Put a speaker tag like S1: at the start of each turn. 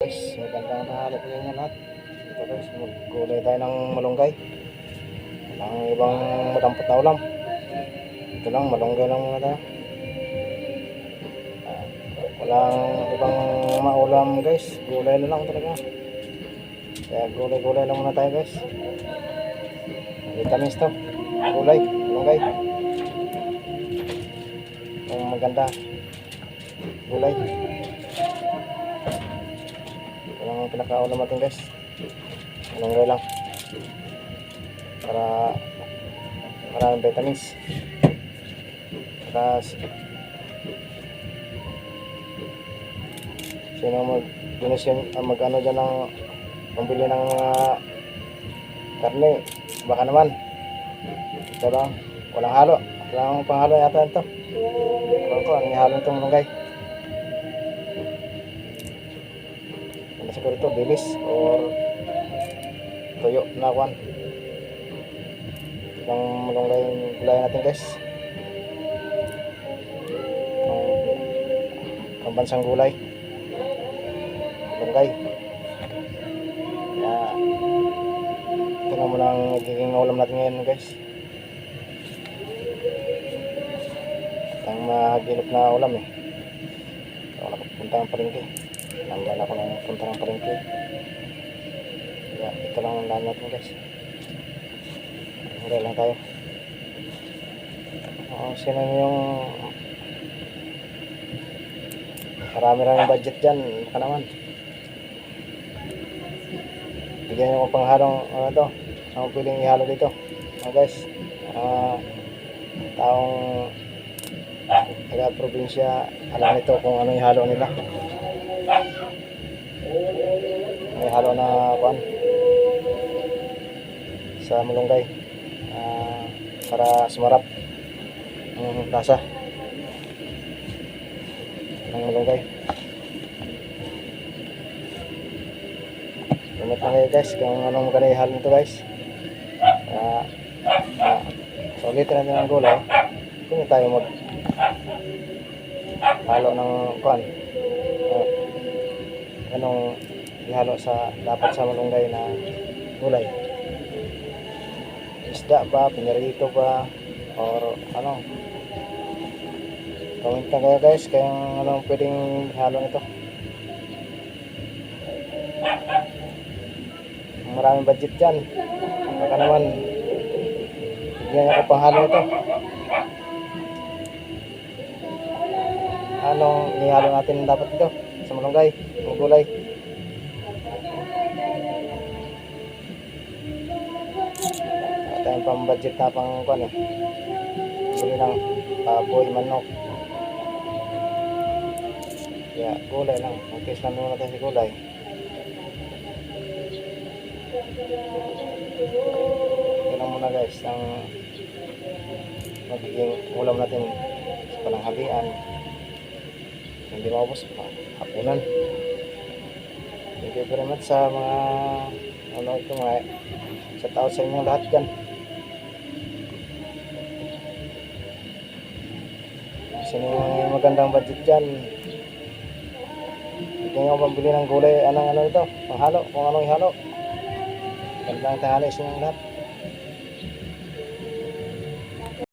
S1: Guys, magandang tanghali po yan lahat. Ito guys, maggulay tayo ng malunggay. Walang ibang madampot na ulam. Ito lang, malunggay lang muna tayo. Walang ibang maulam guys, gulay na lang talaga. Kaya gulay-gulay lang muna tayo guys. Vitamins to, gulay, malunggay. Ang maganda, gulay. Ito lang ang pinakaulam natin guys. Malunggay lang. Para maraming vitamins. Tapos sino mag-donation, mag-ano dyan ng pambili ng karne, baka naman. Ito lang, walang halo. Walang panghalo yata ito. Ewan ko, ang ihalo itong malunggay. Ano siguro ito, bilis or tuyo na kwan. Itong malunggay gulay natin guys. Pambansang gulay, malunggay. Kaya ito na muna ang magiging ulam natin ngayon guys. Ang mahagilap na ulam eh. Ako nakapunta ng palengke. Nandala ako ng punta ng palengke. Kaya ito lang ang ulam natin guys. Hanggang lang tayo. Sino yung marami budget dyan, baka naman bigyan nyo ko panghalong ano to, ang piling ihalo dito guys. Taong taga probinsya alam nito kung ano ihalo nila. May halo na kuan sa malunggay para sumarap ang lasa ng malunggay. Comment lang kayo guys kung anong maganda ihalo nito guys. So ulitin natin ang gulay kung tayo mag halo ng kuan, anong ihalo sa dapat sa malunggay na gulay, isda ba, pinyarito ba, or ano. Comment lang kayo guys kung anong pwedeng ihalo nito. Maraming budget dyan, baka naman bigyan ako panghalo nito. Anong ihalo natin dapat dito sa malunggay, ng gulay. Tayong pang budget na pang kuan eh, bili ng baboy, manok. Kaya gulay lang, mag-test lang muna natin si gulay. Ito lang muna guys ang magiging ulam natin sa pananghabian. Hindi maubos pa hapunan. Thank you very much sa mga ano ito, mga sa tao sa inyong lahat dyan. Sino yung magandang budget dyan, bigyan nyo pambili ng gulay. Anong ano ito, panghalo, kung anong ihalo. Gandang tanghali sa inyong lahat.